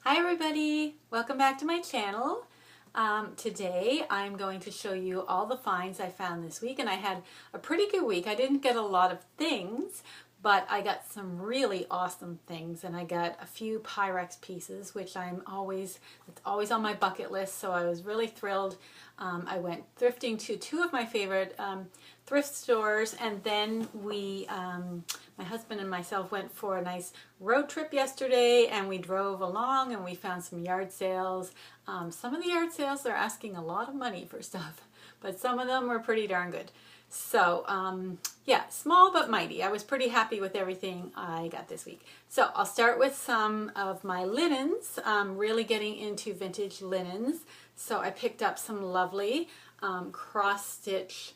Hi everybody, welcome back to my channel. Today I'm going to show you all the finds I found this week, and I had a pretty good week. I didn't get a lot of things, but I got some really awesome things, and I got a few Pyrex pieces, which it's always on my bucket list, so I was really thrilled. I went thrifting to two of my favorite thrift stores, and then my husband and myself went for a nice road trip yesterday, and we drove along and we found some yard sales. Some of the yard sales, they're asking a lot of money for stuff, but some of them were pretty darn good. So yeah, small but mighty. I was pretty happy with everything I got this week. So I'll start with some of my linens. Really getting into vintage linens. So I picked up some lovely cross stitch,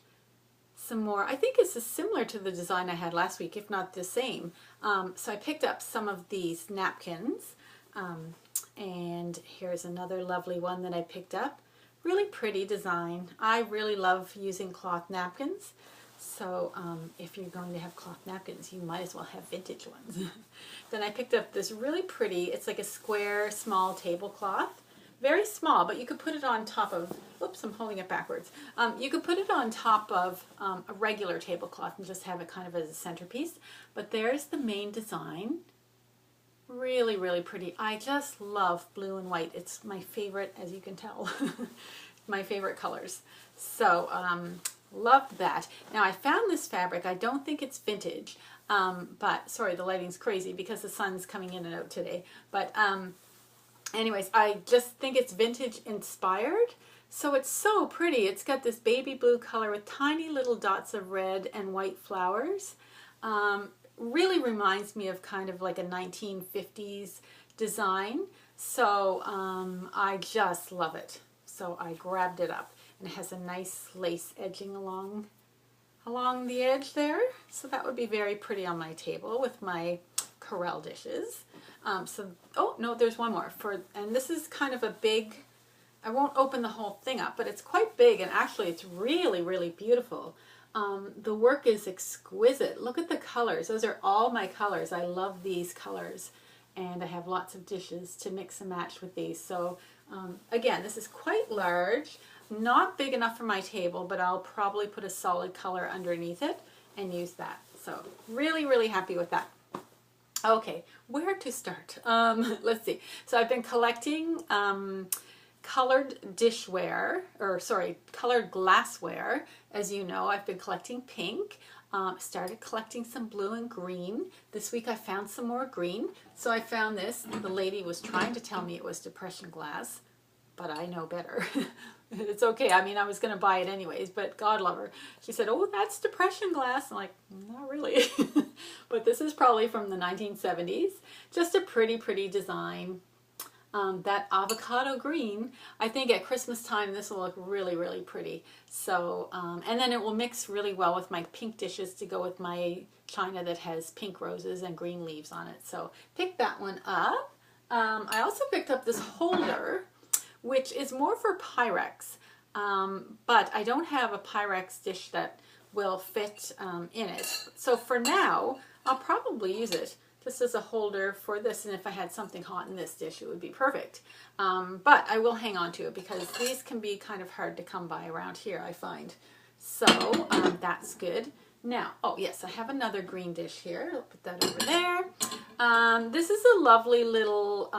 some more. I think this is similar to the design I had last week, if not the same. So I picked up some of these napkins, and here's another lovely one that I picked up. Really pretty design. I really love using cloth napkins, so if you're going to have cloth napkins, you might as well have vintage ones. Then I picked up this really pretty, it's like a square small tablecloth. Very small, but you could put it on top of, oops, I'm holding it backwards. You could put it on top of a regular tablecloth and just have it kind of as a centerpiece. But there's the main design. Really, really pretty. I just love blue and white. It's my favorite, as you can tell, my favorite colors. So, loved that. Now, I found this fabric. I don't think it's vintage, but, sorry, the lighting's crazy because the sun's coming in and out today. But, anyways, I just think it's vintage inspired. So it's so pretty. It's got this baby blue color with tiny little dots of red and white flowers. Really reminds me of kind of like a 1950s design. So I just love it. So I grabbed it up, and it has a nice lace edging along the edge there. So that would be very pretty on my table with my Corelle dishes. Oh no, there's one more and this is kind of a big, I won't open the whole thing up, but it's quite big, and actually it's really, really beautiful. The work is exquisite. Look at the colors. Those are all my colors. I love these colors, and I have lots of dishes to mix and match with these. So again, this is quite large, not big enough for my table, but I'll probably put a solid color underneath it and use that. So really, really happy with that. Okay, where to start? Let's see. So I've been collecting colored colored glassware. As you know, I've been collecting pink. Started collecting some blue and green. This week I found some more green. So I found this. The lady was trying to tell me it was depression glass, but I know better. It's okay. I mean, I was going to buy it anyways, but God love her. She said, oh, that's depression glass. I'm like, not really. But this is probably from the 1970s. Just a pretty, pretty design. That avocado green, I think at Christmas time this will look really, really pretty. So, and then it will mix really well with my pink dishes to go with my china that has pink roses and green leaves on it. So pick that one up. I also picked up this holder, which is more for Pyrex, but I don't have a Pyrex dish that will fit in it. So for now, I'll probably use it just as a holder for this, and if I had something hot in this dish, it would be perfect. But I will hang on to it because these can be kind of hard to come by around here, I find. So that's good. Now, oh yes, I have another green dish here. I'll put that over there. This is a lovely little,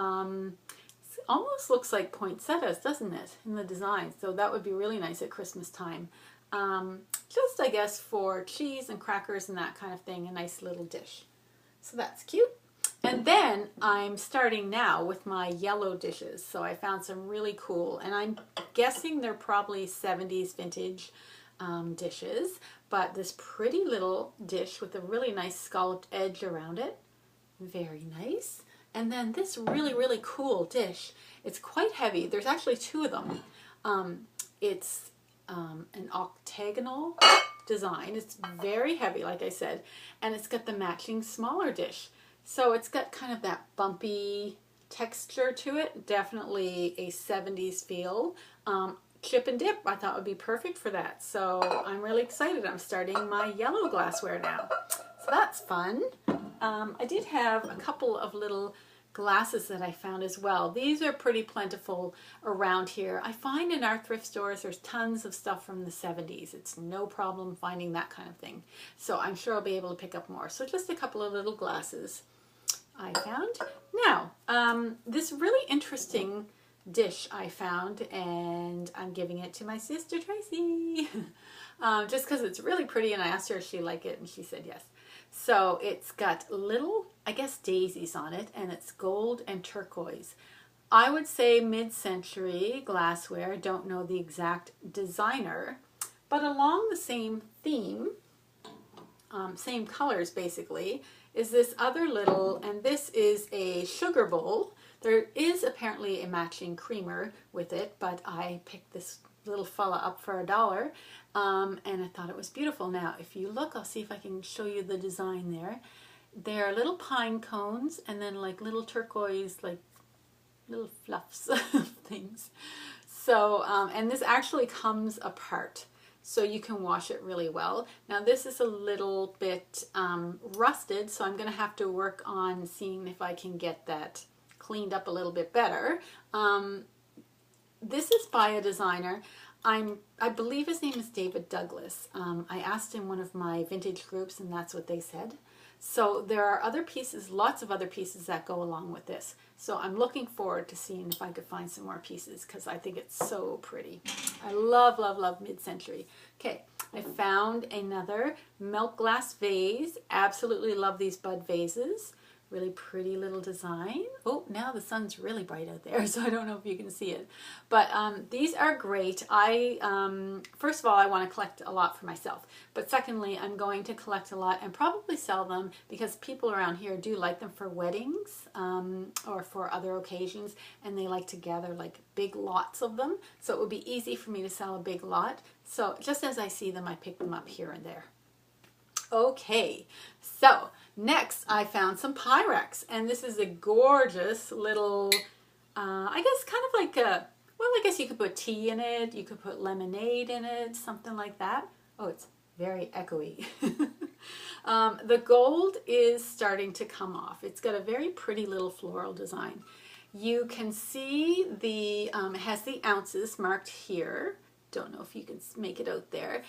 almost looks like poinsettias, doesn't it, in the design? So that would be really nice at Christmas time. Just, I guess, for cheese and crackers and that kind of thing, a nice little dish. So that's cute. And then I'm starting now with my yellow dishes. So I found some really cool, and I'm guessing they're probably 70s vintage dishes, but this pretty little dish with a really nice scalloped edge around it. Very nice. And then this really, really cool dish. It's quite heavy. There's actually two of them. It's an octagonal design. It's very heavy, like I said, and it's got the matching smaller dish. So it's got kind of that bumpy texture to it. Definitely a 70s feel. Chip and dip, I thought would be perfect for that. So I'm really excited. I'm starting my yellow glassware now. So that's fun. I did have a couple of little glasses that I found as well. These are pretty plentiful around here. I find in our thrift stores there's tons of stuff from the 70s. It's no problem finding that kind of thing. So I'm sure I'll be able to pick up more. So just a couple of little glasses I found. Now, this really interesting dish I found, and I'm giving it to my sister Tracy. Just because it's really pretty, and I asked her if she liked it, and she said yes. So it's got little, I guess, daisies on it, and it's gold and turquoise. I would say mid-century glassware. Don't know the exact designer, but along the same theme, same colors basically, is this other little, and this is a sugar bowl. There is apparently a matching creamer with it, but I picked this little fella up for $1, and I thought it was beautiful. Now, if you look, I'll see if I can show you the design there. There are little pine cones, and then like little turquoise, like little fluffs of things. So, and this actually comes apart, so you can wash it really well. Now, this is a little bit rusted, so I'm going to have to work on seeing if I can get that cleaned up a little bit better. This is by a designer. I believe his name is David Douglas. I asked in one of my vintage groups, and that's what they said. So there are other pieces, lots of other pieces that go along with this. So I'm looking forward to seeing if I could find some more pieces, because I think it's so pretty. I love, love, love mid-century. Okay, I found another milk glass vase. Absolutely love these bud vases. Really pretty little design. Oh, now the sun's really bright out there, so I don't know if you can see it. But these are great. First of all, I want to collect a lot for myself. But secondly, I'm going to collect a lot and probably sell them, because people around here do like them for weddings or for other occasions, and they like to gather like big lots of them. So it would be easy for me to sell a big lot. So just as I see them, I pick them up here and there. Okay, so next I found some Pyrex, and this is a gorgeous little, I guess kind of like a, well, I guess you could put tea in it, you could put lemonade in it, something like that. Oh, it's very echoey. The gold is starting to come off. It's got a very pretty little floral design. You can see the, it has the ounces marked here. Don't know if you can make it out there.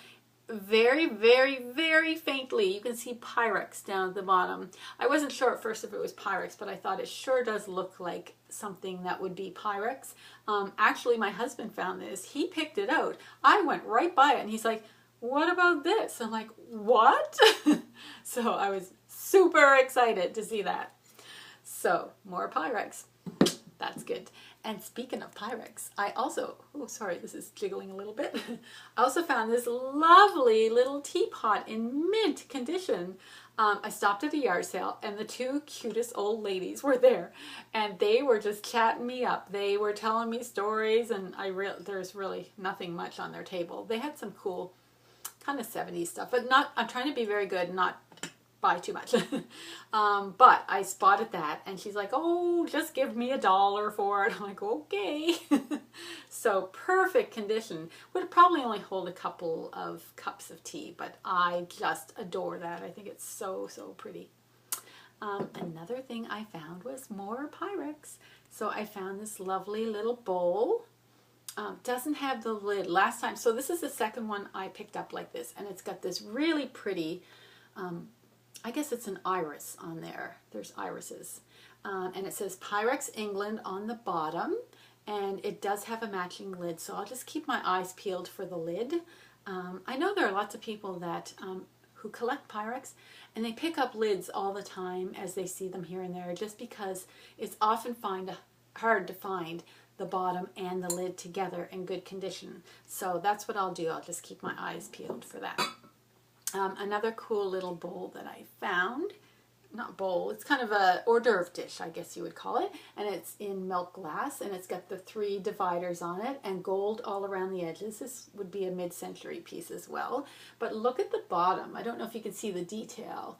Very, very, very faintly, you can see Pyrex down at the bottom. I wasn't sure at first if it was Pyrex, but I thought it sure does look like something that would be Pyrex. Actually, my husband found this. He picked it out. I went right by it, and he's like, what about this? I'm like, what? So I was super excited to see that. So, more Pyrex. That's good. And speaking of Pyrex, I also, oh sorry, this is jiggling a little bit. I also found this lovely little teapot in mint condition. I stopped at a yard sale, and the two cutest old ladies were there, and they were just chatting me up. They were telling me stories, and there's really nothing much on their table. They had some cool kind of 70s stuff, but not, I'm trying to be very good, not buy too much. But I spotted that, and she's like, oh, just give me $1 for it. I'm like, okay. So perfect condition. Would probably only hold a couple of cups of tea, but I just adore that. I think it's so, so pretty. Another thing I found was more Pyrex. So I found this lovely little bowl. Doesn't have the lid last time. So this is the second one I picked up like this, and it's got this really pretty, I guess it's an iris on there. There's irises. And it says Pyrex England on the bottom, and it does have a matching lid, so I'll just keep my eyes peeled for the lid. I know there are lots of people that who collect Pyrex, and they pick up lids all the time as they see them here and there, just because it's often hard to find the bottom and the lid together in good condition. So that's what I'll do. I'll just keep my eyes peeled for that. Another cool little bowl that I found, not bowl, it's kind of a hors d'oeuvre dish, I guess you would call it, and it's in milk glass, and it's got the 3 dividers on it and gold all around the edges. This would be a mid-century piece as well, but look at the bottom. I don't know if you can see the detail.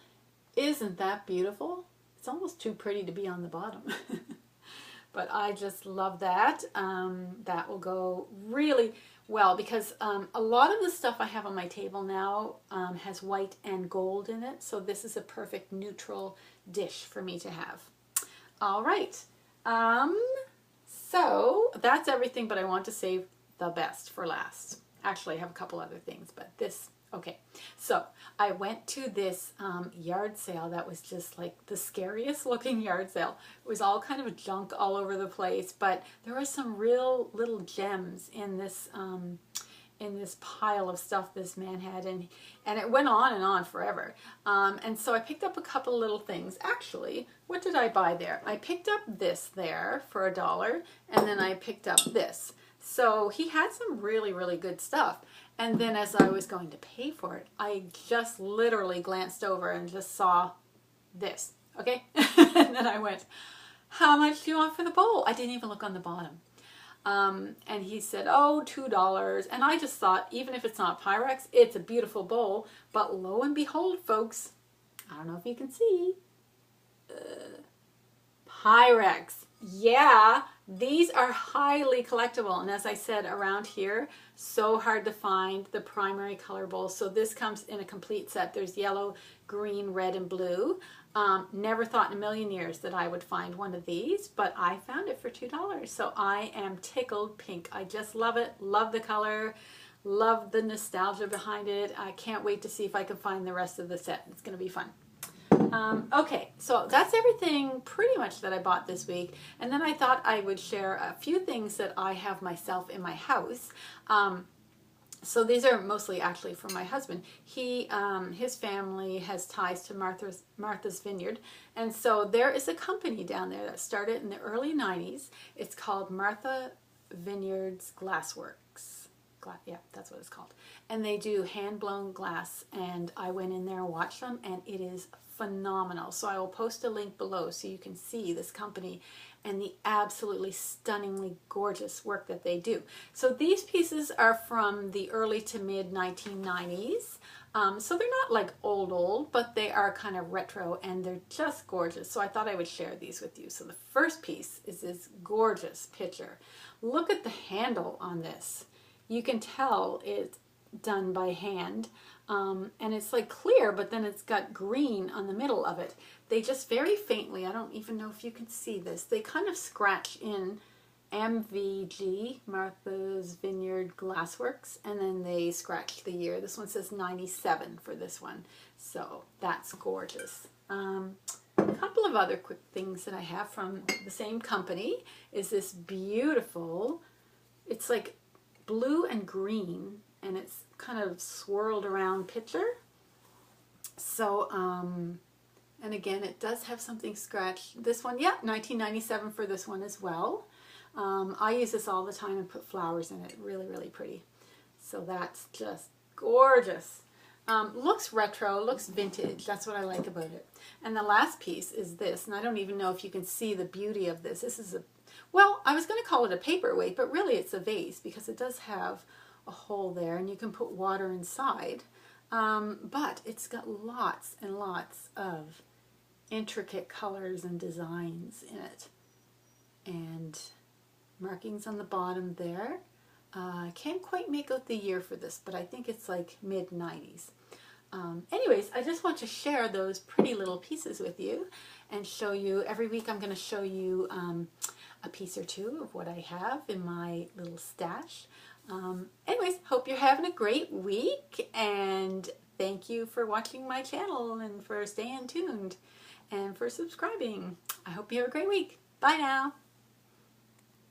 Isn't that beautiful? It's almost too pretty to be on the bottom. But I just love that. That will go really well, because a lot of the stuff I have on my table now has white and gold in it, so this is a perfect neutral dish for me to have. All right. So that's everything, but I want to save the best for last. Actually, I have a couple other things, but this, okay. So I went to this yard sale that was just like the scariest looking yard sale. It was all kind of junk all over the place, but there were some real little gems in this pile of stuff this man had, and it went on forever. And so I picked up a couple little things. Actually, what did I buy there? I picked up this there for $1, and then I picked up this. So he had some really, really good stuff. And then as I was going to pay for it, I just literally glanced over and just saw this, okay? And then I went, how much do you want for the bowl? I didn't even look on the bottom. And he said, oh, $2. And I just thought, even if it's not Pyrex, it's a beautiful bowl. But lo and behold, folks, I don't know if you can see, Pyrex. Yeah, these are highly collectible. And as I said, around here, so hard to find the primary color bowls. So this comes in a complete set. There's yellow, green, red, and blue. Never thought in a million years that I would find one of these, but I found it for $2. So I am tickled pink. I just love it. Love the color. Love the nostalgia behind it. I can't wait to see if I can find the rest of the set. It's going to be fun. Okay, so that's everything pretty much that I bought this week. And then I thought I would share a few things that I have myself in my house. So these are mostly actually from my husband. His family has ties to Martha's Vineyard. And so there is a company down there that started in the early 90s. It's called Martha Vineyard's Glassworks. Yeah, that's what it's called. And they do hand-blown glass. And I went in there and watched them, and it is phenomenal. So I will post a link below so you can see this company and the absolutely stunningly gorgeous work that they do. So these pieces are from the early to mid 1990s. So they're not like old, but they are kind of retro, and they're just gorgeous. So I thought I would share these with you. So the first piece is this gorgeous picture. Look at the handle on this. You can tell it's done by hand. And it's like clear, but then it's got green on the middle of it. They just very faintly, I don't even know if you can see this, they kind of scratch in MVG, Martha's Vineyard Glassworks, and then they scratch the year. This one says 97 for this one, so that's gorgeous. A couple of other quick things that I have from the same company is this beautiful, it's like blue and green, and it's kind of swirled around picture. So, and again, it does have something scratched. This one, yeah, 1997 for this one as well. I use this all the time and put flowers in it. Really, really pretty. So that's just gorgeous. Looks retro, looks vintage. That's what I like about it. And the last piece is this, and I don't even know if you can see the beauty of this. This is a, well, I was going to call it a paperweight, but really it's a vase because it does have a hole there and you can put water inside. But it's got lots and lots of intricate colors and designs in it. And markings on the bottom there. I can't quite make out the year for this, but I think it's like mid-90s. Anyways, I just want to share those pretty little pieces with you and show you, every week I'm going to show you a piece or two of what I have in my little stash. Anyways, hope you're having a great week, and thank you for watching my channel and for staying tuned and for subscribing. I hope you have a great week. Bye now.